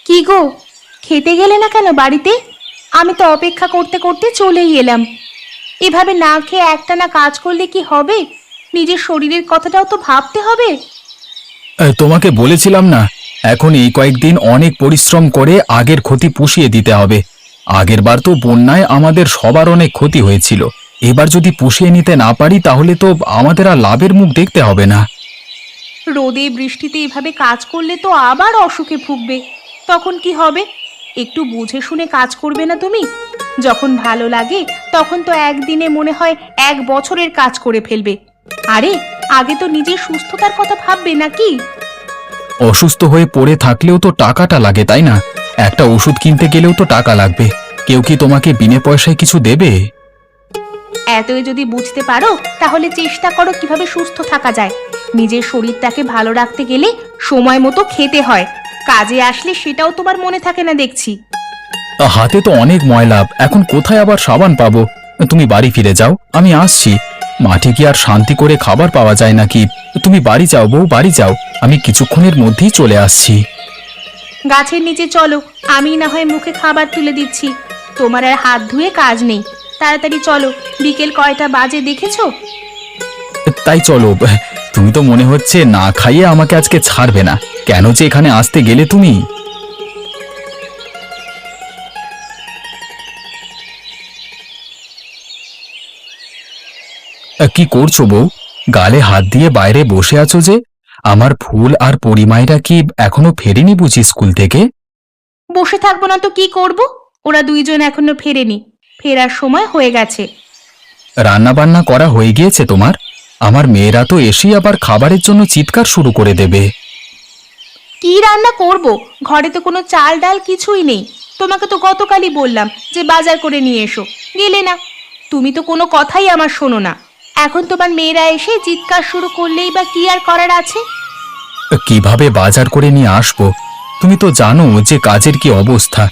কি গো, খেতে গেলে না কেন বাড়িতে? আমি তো অপেক্ষা করতে করতে চলেই এলাম। এভাবে না খেয়ে একটানা কাজ করলে কি হবে? নিজের শরীরের কথাটাও তো ভাবতে হবে। তোমাকে বলেছিলাম না, এখন এই কয়েকদিন অনেক পরিশ্রম করে আগের ক্ষতি পুষিয়ে দিতে হবে। আগেরবার তো বন্যায় আমাদের সবার অনেক ক্ষতি হয়েছিল। এবার যদি পুষিয়ে নিতে না পারি তাহলে তো আমাদের আর লাভের মুখ দেখতে হবে না। রোদে বৃষ্টিতে এভাবে কাজ করলে তো আবার অসুখে ভুগবে। তখন কি হবে? একটু বুঝে শুনে কাজ করবে না তুমি? যখন ভালো লাগে তখন তো একদিনে মনে হয় 1 বছরের কাজ করে ফেলবে। আরে, আগে তো নিজের সুস্থতার কথা ভাববে নাকি? অসুস্থ হয়ে পড়ে থাকলেও তো টাকাটা লাগে, তাই না? একটা ওষুধ কিনতে গেলেও তো টাকা লাগবে। কেউ কি তোমাকে বিনা পয়সায় কিছু দেবে? এতই যদি বুঝতে পারো তাহলে চেষ্টা করো কিভাবে সুস্থ থাকা যায়। নিজের শরীরটাকে ভালো রাখতে গেলে সময় মতো খেতে হয়। কাজে আসলে সেটাও তোমার মনে থাকে না দেখছি। হাতে তো অনেক ময়লা, এখন কোথায় আবার সাবান পাবো? তুমি বাড়ি ফিরে যাও, আমি আসছি। মাঠে কি আর শান্তি করে খাবার পাওয়া যায় নাকি? তুমি বাড়ি যাও বউ, বাড়ি যাও। আমি কিছুক্ষণের মধ্যেই চলে আসছি। গাছের নিচে চলো, আমি না হয় মুখে খাবার তুলে দিচ্ছি। তোমার আর হাত ধুয়ে কাজ নেই। তাড়াতাড়ি চলো, বিকেল কয়টা বাজে দেখেছো? তাই চলো। তুমি তো মনে হচ্ছে না খাইয়ে আমাকে আজকে ছাড়বে না। কেন যে এখানে আসতে গেলে তুমি? কি করছো বউ? গালে হাত দিয়ে বাইরে বসে আছো যে? আমার ফুল আর পরিমাইরা কি এখনো ফেরেনি বুঝি স্কুল থেকে? বসে থাকবো না তো কি করব? ওরা দুইজন এখনো ফেরেনি। ফেরার সময় হয়ে গেছে। রান্না বান্না করা হয়ে গিয়েছে তোমার? আমার মেয়েরা তো এসেই আবার খাবারের জন্য চিৎকার শুরু করে দেবে। কি রান্না করব? ঘরে তো কোনো চাল ডাল কিছুই নেই। তোমাকে তো গতকালই বললাম যে বাজার করে নিয়ে এসো, গেলে না। তুমি তো কোনো কথাই আমার শোনো না। এখন তোমার মেয়েরা এসে চিৎকার শুরু করলেই বা কি আর করার আছে? কিভাবে বাজার করে নিয়ে আসবো? তুমি তো জানো যে কাজের কি অবস্থা।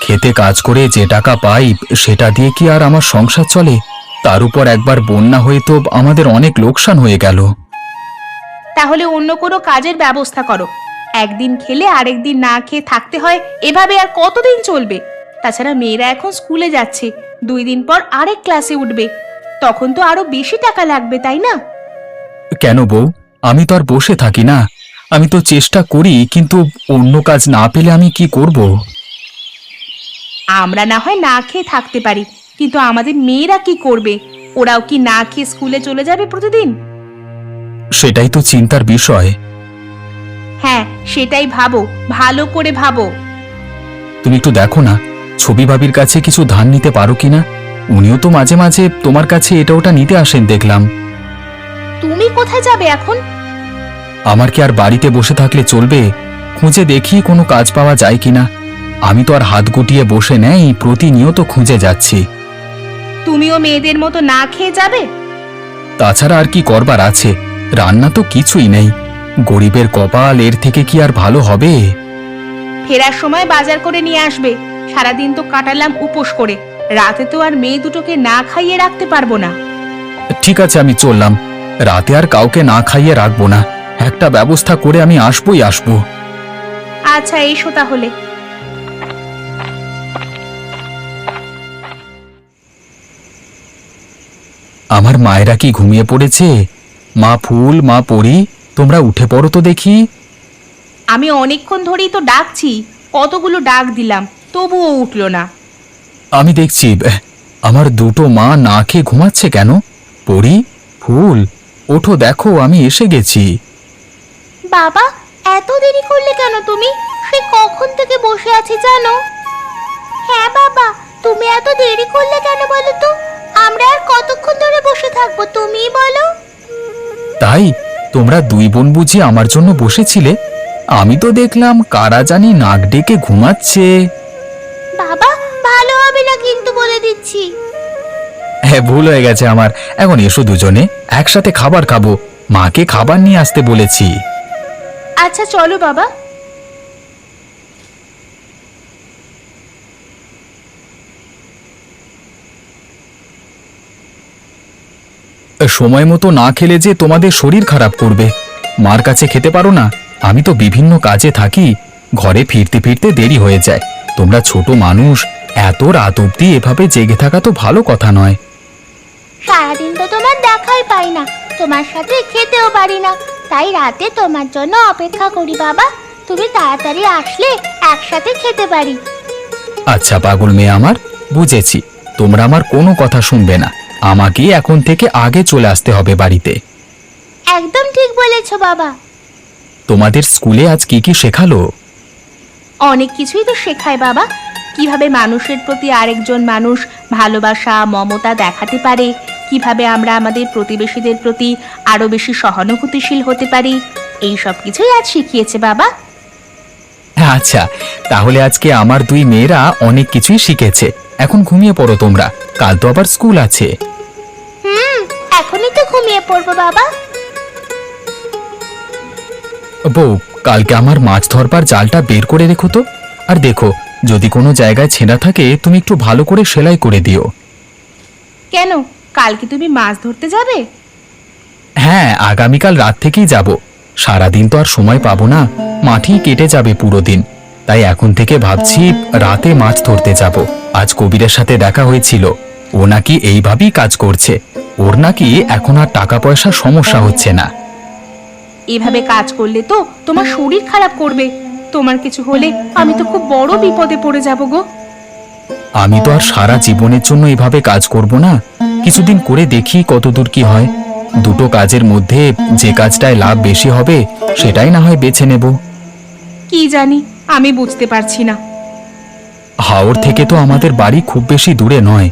খেতে কাজ করে যে টাকা পাই সেটা দিয়ে কি আর আমার সংসার চলে? তার উপর একবার বন্যা হয়ে তো আমাদের অনেক লোকসান হয়ে গেল। তাহলে অন্য কোনো কাজের ব্যবস্থা করো। একদিন খেলে আরেকদিন না খেয়ে থাকতে হয়, এভাবে আর কতদিন চলবে? তাছাড়া মেয়েরা এখন স্কুলে যাচ্ছে, 2 দিন পর আরেক ক্লাসে উঠবে। তখন তো আরো বেশি টাকা লাগবে, তাই না? কেন বউ? আমি তো আর বসে থাকি না। আমি তো চেষ্টা করি, কিন্তু অন্য কাজ না পেলে আমি কি করব? আমরা না হয় না খেয়ে থাকতে পারি, কিন্তু আমাদের মেয়েরা কি করবে? ওরাও কি না খেয়ে স্কুলে চলে যাবে প্রতিদিন? সেটাই তো চিন্তার বিষয়। হ্যাঁ, সেটাই ভাবো, ভালো করে ভাবো। তুমি একটু দেখো না, ছবি ভাবির কাছে কিছু ধার নিতে পারো কিনা? উনিও তো মাঝে মাঝে তোমার কাছে এটা ওটা নিতে আসেন দেখলাম। তুমি কোথায় যাবে এখন? আমার কি আর বাড়িতে বসে থাকলে চলবে? খুঁজে দেখি কোনো কাজ পাওয়া যায় কিনা। আমি তো আর হাত গুটিয়ে বসে নেই, প্রতিনিয়ত খুঁজে যাচ্ছি। তুমিও মেয়েদের মতো না খেয়ে যাবে? তাছাড়া আর কি করবার আছে? রান্না তো কিছুই নেই। গরিবের কপাল এর থেকে কি আর ভালো হবে? ফেরার সময় বাজার করে নিয়ে আসবে। সারাদিন তো কাটালাম উপোস করে, রাতে তো আর মেয়ে দুটোকে না খাইয়ে রাখতে পারবো না। ঠিক আছে, আমি চললাম। রাতে আর কাউকে না খাইয়ে রাখবো না। একটা ব্যবস্থা করে আমি আসবই আসবো। আচ্ছা, এসো তাহলে। আমার মায়েরা কি ঘুমিয়ে পড়েছে? মা ফুল, মা পরি, তোমরা উঠে পড়ো তো দেখি। আমি অনেকক্ষণ ধরেই তো ডাকছি, কতগুলো ডাক দিলাম, তবুও উঠলো না। আমি দেখছি আমার দুটো মা না খেয়ে ঘুমাচ্ছে কেন? পরি, ফুল, ওঠো, দেখো আমি এসে গেছি। বাবা, এত দেরি করলে কেন তুমি? সে কখন থেকে বসে আছি জানো? হ্যাঁ বাবা, তুমি এত দেরি করলে কেন বলো তো? আমরা আর কতক্ষণ ধরে বসে থাকবো তুমিই বলো। তাই তোমরা দুই বোন বুঝি আমার জন্য বসেছিলে? আমি তো দেখলাম কারা জানি নাক ডেকে ঘুমাচ্ছে। বাবা, ভালো হবে না কিন্তু বলে দিচ্ছি। হ্যাঁ, ভুল হয়ে গেছে আমার। এখন এসো দুজনে একসাথে খাবার খাবো। মাকে খাবার নিয়ে আসতে বলেছি। আচ্ছা চলো বাবা। সময় মতো না খেলে যে তোমাদের শরীর খারাপ করবে। মার কাছে খেতে পারো না? আমি তো বিভিন্ন কাজে থাকি, ঘরে ফিরতে ফিরতে দেরি হয়ে যায়। তোমরা ছোট মানুষ, এত রাত অবধি এভাবে জেগে থাকা তো ভালো কথা নয়। সারাদিন তো তোমার দেখাই পাই না, তোমার সাথে খেতেও পারি না, তাই রাতে তোমার জন্য অপেক্ষা করি বাবা। তুমি তাড়াতাড়ি আসলে একসাথে খেতে পারি। আচ্ছা পাগল মেয়ে আমার, বুঝেছি। তোমরা আমার কোনো কথা শুনবে না, আমাকে এখন থেকে আগে চলে আসতে হবে বাড়িতে। একদম ঠিক বলেছো বাবা। তোমাদের স্কুলে আজ কি কি শেখালো? অনেক কিছুই তো শেখায় বাবা। কিভাবে মানুষের প্রতি আরেকজন মানুষ ভালোবাসা মমতা দেখাতে পারে, কিভাবে আমরা আমাদের প্রতিবেশীদের প্রতি আরো বেশি সহানুভূতিশীল হতে পারি, এই সব কিছুই আজ শিখিয়েছে বাবা। আচ্ছা, তাহলে আজকে আমার দুই মেয়েরা অনেক কিছুই শিখেছে। এখন ঘুমিয়ে পড়ো তোমরা, কাল তো আবার স্কুল আছে। এখনই তো ঘুমিয়ে পড়বো বাবা। বউ, কালকে আমার মাছ ধরবার জালটা বের করে রেখো তো। আর দেখো, যদি কোনো জায়গায় ছেঁড়া থাকে তুমি একটু ভালো করে সেলাই করে দিও। কেন, কালকে তুমি মাছ ধরতে যাবে? হ্যাঁ, আগামীকাল রাত থেকেই যাব। সারাদিন তো আর সময় পাবো না, মাঠেই কেটে যাবে পুরো দিন। তাই এখন থেকে ভাবছি রাতে মাছ ধরতে যাব। আজ কবিরের সাথে দেখা হয়েছিল, ও নাকি এইভাবেই কাজ করছে। ওর নাকি এখন আর টাকা পয়সার সমস্যা হচ্ছে না। এভাবে কাজ করলে তো তোমার শরীর খারাপ করবে। তোমার কিছু হলে আমি তো খুব বড় বিপদে পড়ে যাব গো। আমি তো আর সারা জীবনের জন্য এভাবে কাজ করব না, কিছুদিন করে দেখি কতদূর কি হয়। দুটো কাজের মধ্যে যে কাজটায় লাভ বেশি হবে সেটাই না হয় বেছে নেব। কি জানি, আমি বুঝতে পারছি না। হাওড় থেকে তো আমাদের বাড়ি খুব বেশি দূরে নয়,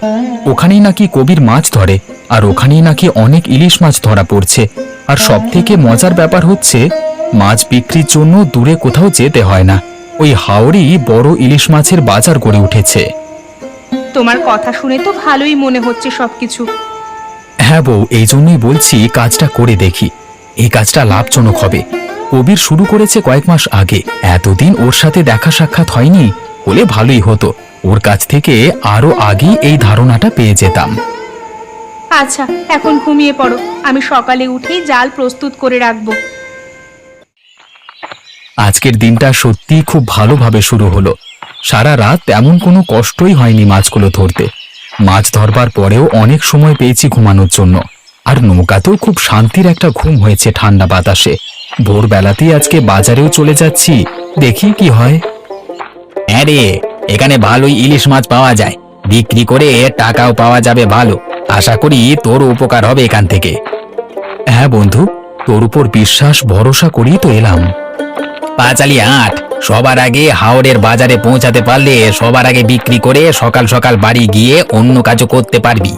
ওখানেই নাকি কবির মাছ ধরে, আর ওখানেই নাকি অনেক ইলিশ মাছ ধরা পড়ছে। আর সব থেকে মজার ব্যাপার হচ্ছে, মাছ বিক্রির জন্য দূরে কোথাও যেতে হয় না, ওই হাওড়ই বড় ইলিশ মাছের বাজার গড়ে উঠেছে। তোমার কথা শুনে তো ভালোই মনে হচ্ছে সবকিছু। হ্যাঁ বউ, এই জন্যই বলছি কাজটা করে দেখি। এই কাজটা লাভজনক হবে। কবির শুরু করেছে কয়েক মাস আগে, এতদিন ওর সাথে দেখা সাক্ষাৎ হয়নি, হলে ভালোই হতো। ওর কাছ থেকে আরো আগেই এই ধারণাটা পেয়ে যেতাম। আচ্ছা, এখন ঘুমিয়ে পড়ো, আমি সকালে উঠেই জাল প্রস্তুত করে রাখবো। আজকের দিনটা সত্যিই খুব ভালোভাবে শুরু হলো। সারা রাত তেমন কোনো কষ্টই হয়নি মাছগুলো ধরতে। মাছ ধরবার পরেও অনেক সময় পেয়েছি ঘুমানোর জন্য। আর নৌকাতেও খুব শান্তির একটা ঘুম হয়েছে ঠান্ডা বাতাসে। ভোরবেলাতেই আজকে বাজারেও চলে যাচ্ছি, দেখি কি হয়। হ্যাঁ রে, এখানে ভালোই ইলিশ মাছ পাওয়া যায়, বিক্রি করে টাকাও পাওয়া যাবে ভালো। আশা করি তোর উপকার হবে এখান থেকে। হ্যাঁ বন্ধু, তোর উপর বিশ্বাস ভরসা করেই তো এলাম। পাঁচালি আট, সবার আগে হাওড়ের বাজারে পৌঁছাতে পারলে সবার আগে বিক্রি করে সকাল সকাল বাড়ি গিয়ে অন্য কাজও করতে পারবি।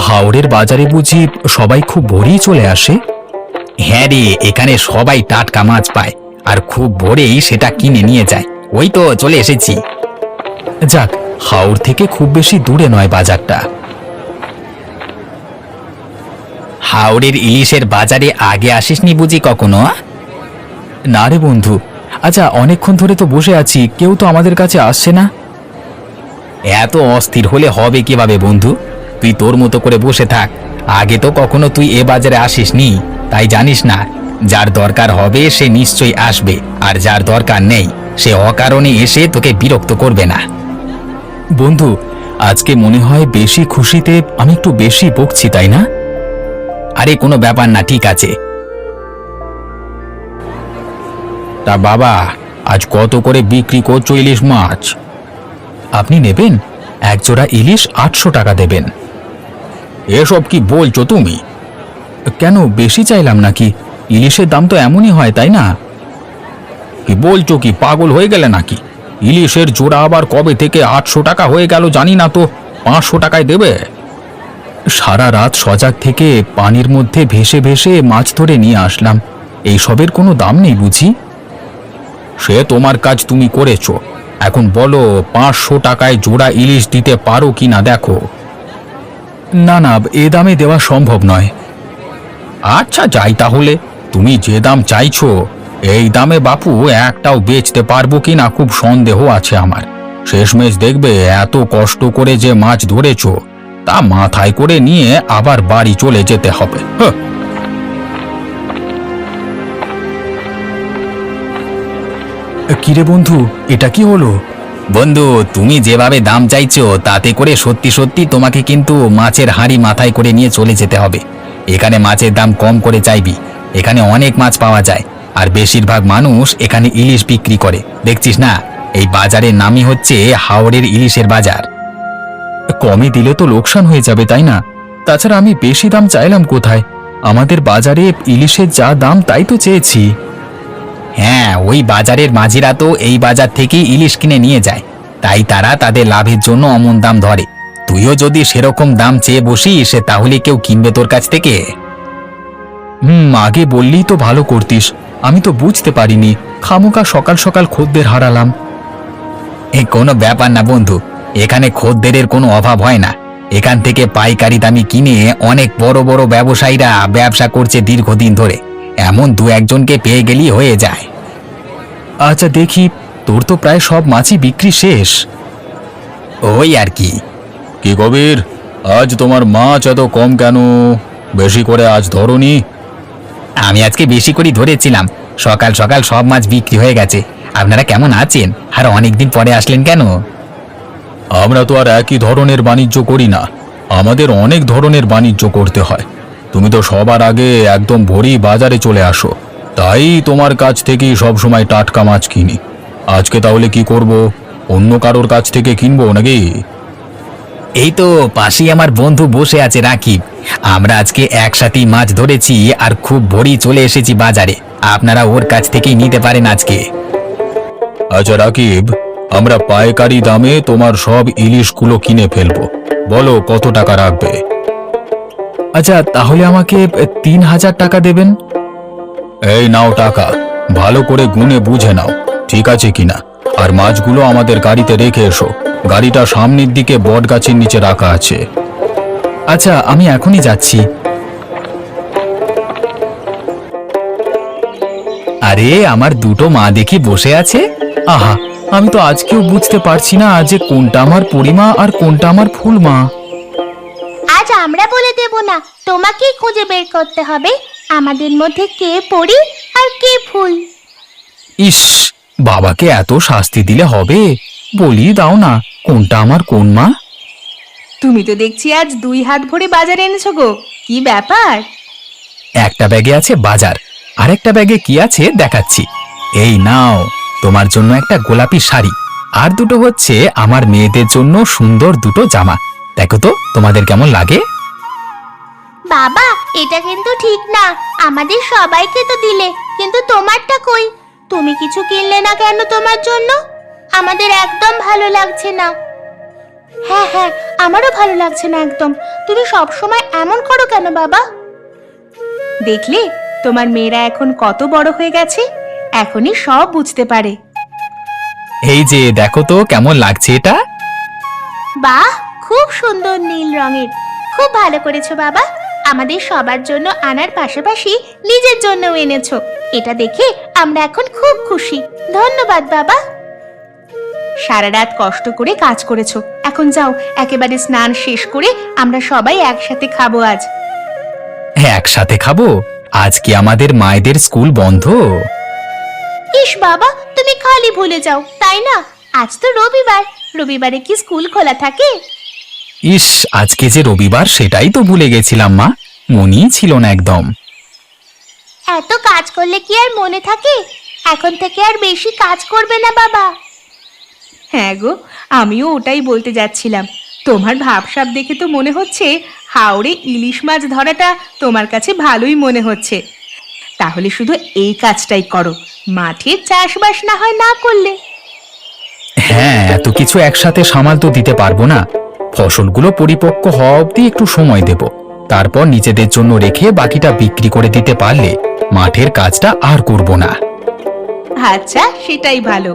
হাওড়ের বাজারে বুঝি সবাই খুব ভোরেই চলে আসে? হ্যাঁ রে, এখানে সবাই টাটকা মাছ পায়, আর খুব ভোরেই সেটা কিনে নিয়ে যায়। ওই তো চলে এসেছি। যাক, হাওড় থেকে খুব বেশি দূরে নয় বাজারটা। হাওড়ের ইলিশের বাজারে আগে আসিসনি বুঝি কখনো? না রে বন্ধু। আচ্ছা, অনেকক্ষণ ধরে তো বসে আছি, কেউ তো আমাদের কাছে আসছে না। এত অস্থির হলে হবে কিভাবে বন্ধু? তুই তোর মতো করে বসে থাক। আগে তো কখনো তুই এ বাজারে আসিসনি, তাই জানিস না। যার দরকার হবে সে নিশ্চয়ই আসবে, আর যার দরকার নেই সে অকারণে এসে তোকে বিরক্ত করবে না। বন্ধু, আজকে মনে হয় বেশি খুশিতে আমি একটু বেশি বকছি, তাই না? আরে কোনো ব্যাপার না, ঠিক আছে। তা বাবা, আজ কত করে বিক্রি করছো ইলিশ মাছ? আপনি নেবেন? এক জোড়া ইলিশ 800 টাকা দেবেন। এসব কি বলছো তুমি? কেন, বেশি চাইলাম নাকি? ইলিশের দাম তো এমনই হয়, তাই না? কি বলছো, কি পাগল হয়ে গেলে নাকি? ইলিশের জোড়া আবার কবে থেকে 800 টাকা হয়ে গেল জানি না তো, 500 টাকায় দেবে। সারা রাত সজাগ থেকে পানির মধ্যে ভেসে ভেসে মাছ ধরে নিয়ে আসলাম, এইসবের কোনো দাম নেই বুঝি? সে তোমার কাজ তুমি করেছো, এখন বলো 500 টাকায় জোড়া ইলিশ দিতে পারো কিনা দেখো। না না, এ দামে দেওয়া সম্ভব নয়। আচ্ছা যাই তাহলে, তুমি যে দাম চাইছো এই দামে বাপু একটাও বেচতে পারবো কিনা খুব সন্দেহ আছে আমার। শেষমেশ দেখবে এত কষ্ট করে যে মাছ ধরেছো তা মাথায় করে নিয়ে আবার বাড়ি চলে যেতে হবে। কিরে বন্ধু, এটা কি হলো? বন্ধু, তুমি যেভাবে দাম চাইছো তাতে করে সত্যি সত্যি তোমাকে কিন্তু মাছের হাঁড়ি মাথায় করে নিয়ে চলে যেতে হবে। এখানে মাছের দাম কম করে চাইবি। এখানে অনেক মাছ পাওয়া যায়, আর বেশিরভাগ মানুষ এখানে ইলিশ বিক্রি করে। দেখছিস না, এই বাজারের নামই হচ্ছে হাওড়ের ইলিশের বাজার। কমে দিলে তো লোকসান হয়ে যাবে, তাই না? তাছাড়া আমি বেশি দাম চাইলাম কোথায়? আমাদের বাজারে ইলিশের যা দাম তাই তো চেয়েছি। হ্যাঁ, ওই বাজারের মাঝিরা তো এই বাজার থেকেই ইলিশ কিনে নিয়ে যায়, তাই তারা তাদের লাভের জন্য অমন দাম ধরে। তুইও যদি সেরকম দাম চেয়ে বসিস তাহলে কেউ কিনবে তোর কাছ থেকে? আগে বললেই তো ভালো করতিস, আমি তো বুঝতে পারিনি। খামোকা সকাল সকাল খদ্দের হারালাম। কোনো ব্যাপার না বন্ধু, এখানে খদ্দেরের কোনো অভাব হয় না। এখান থেকে পাইকারি দামি কিনে অনেক বড় বড় ব্যবসায়ীরা ব্যবসা করছে দীর্ঘদিন ধরে। এমন দু একজনকে পেয়ে গেলেই হয়ে যায়। আচ্ছা দেখি, তোর তো প্রায় সব মাছই বিক্রি শেষ। ওই আর কি। কি কবির, আজ তোমার মাছ এত কম কেন? বেশি করে আজ ধরনি? আমি আজকে বেশি করে ধরেছিলাম, সকাল সকাল সব মাছ বিক্রি হয়ে গেছে। আপনারা কেমন আছেন? আর অনেকদিন পরে আসলেন কেন? আমরা তো আর একই ধরনের বাণিজ্য করি না, আমাদের অনেক ধরনের বাণিজ্য করতে হয়। তুমি তো সবার আগে একদম ভোরেই বাজারে চলে আসো, তাই তোমার কাছ থেকেই সবসময় টাটকা মাছ কিনি। আজকে তাহলে কি করব? অন্য কারোর কাছ থেকে কিনবো নাকি? এই তো পাশেই আমার বন্ধু বসে আছে রাকিব, আমরা আজকে একসাথেই মাছ ধরেছি আর খুব ভোরেই চলে এসেছি বাজারে। আপনারা ওর কাছ থেকেই নিতে পারেন আজকে। আচ্ছা রাকিব, আমরা পাইকারি দামে তোমার সব ইলিশগুলো কিনে ফেলবো। বলো কত টাকা রাখবে? আচ্ছা তাহলে আমাকে 3000 টাকা দেবেন। এই নাও টাকা, ভালো করে গুনে বুঝে নাও ঠিক আছে কিনা। আর মাছগুলো আমাদের গাড়িতে রেখে এসো, গাড়িটা সামনের দিকে বট গাছের নিচে রাখা আছে। আচ্ছা আমি এখনই যাচ্ছি। আরে আমার দুটো মা দেখি বসে আছে। আহা, আমি তো আজকেও বুঝতে পারছি না যে কোনটা আমার পরিমা আর কোনটা আমার ফুলমা। আজ আমরা বলে দেব না, তোমাকেই খুঁজে বের করতে হবে আমাদের মধ্যে কে পরি আর কে ফুল। ইস, বাবাকে এত শাস্তি দিলে হবে? বলি দাও না, কোনটা আমার কোন মা? তুমি তো দেখছি আজ 2 হাত ভরে বাজারে এনেছো গো, কি ব্যাপার? একটা ব্যাগে আছে বাজার, আর একটা ব্যাগে কি আছে দেখাচ্ছি। এই নাও, তোমার জন্য একটা গোলাপি শাড়ি, আর দুটো হচ্ছে আমার মেয়েদের জন্য সুন্দর দুটো জামা। দেখো তো তোমাদের কেমন লাগে? বাবা এটা কিন্তু ঠিক না, আমাদের সবাইকে তো দিলে, কিন্তু তোমারটা কই? তুমি কিছু কিনলে না কেন তোমার জন্য? আমাদের একদম ভালো লাগছে না। হ্যাঁ হ্যাঁ, আমারও ভালো লাগছে না একদম। তুমি সব সময় এমন করো কেন বাবা? দেখলে তোমার মেয়েরা এখন কত বড় হয়ে গেছে, এখনই সব বুঝতে পারে। এই যে দেখো তো কেমন লাগছে এটা। বাহ, খুব সুন্দর নীল রঙের, খুব ভালো করেছো বাবা। আমাদের সবার জন্য আনার পাশাপাশি নিজের জন্যও এনেছো, এটা দেখে আমরা এখন খুব খুশি। ধন্যবাদ বাবা। সারা রাত কষ্ট করে কাজ করেছো, এখন যাও একেবারে স্নান শেষ করে আমরা সবাই একসাথে খাবো আজ। একসাথে খাবো? আজ কি আমাদের মায়েদের স্কুল বন্ধ? ইস বাবা, তুমি খালি ভুলে যাও তাই না? আজ তো রবিবার, রবিবারে কি স্কুল খোলা থাকে? ইস, আজকে যে রবিবার সেটাই তো ভুলে গেছিলাম মা, মনেই ছিল না একদম। এত কাজ করলে কি আর মনে থাকে? এখন থেকে আর বেশি কাজ করবে না বাবা। হ্যাঁ গো, আমিও ওটাই বলতে যাচ্ছিলাম। তোমার ভাবসাব দেখে তো মনে হচ্ছে হাওড়ে ইলিশ মাছ ধরাটা তোমার কাছে ভালোই মনে হচ্ছে। তাহলে শুধু এই কাজটাই করো, মাঠে চাষবাস না হয় না করলে। হ্যাঁ, এত কিছু একসাথে সামাল তো দিতে পারবো না। ফসলগুলো পরিপক্ক হওয়া অবধি একটু সময় দেব, তারপর নিজেদের জন্য রেখে বাকিটা বিক্রি করে দিতে পারলে মাঠের কাজটা আর করব না। আচ্ছা, সেটাই ভালো।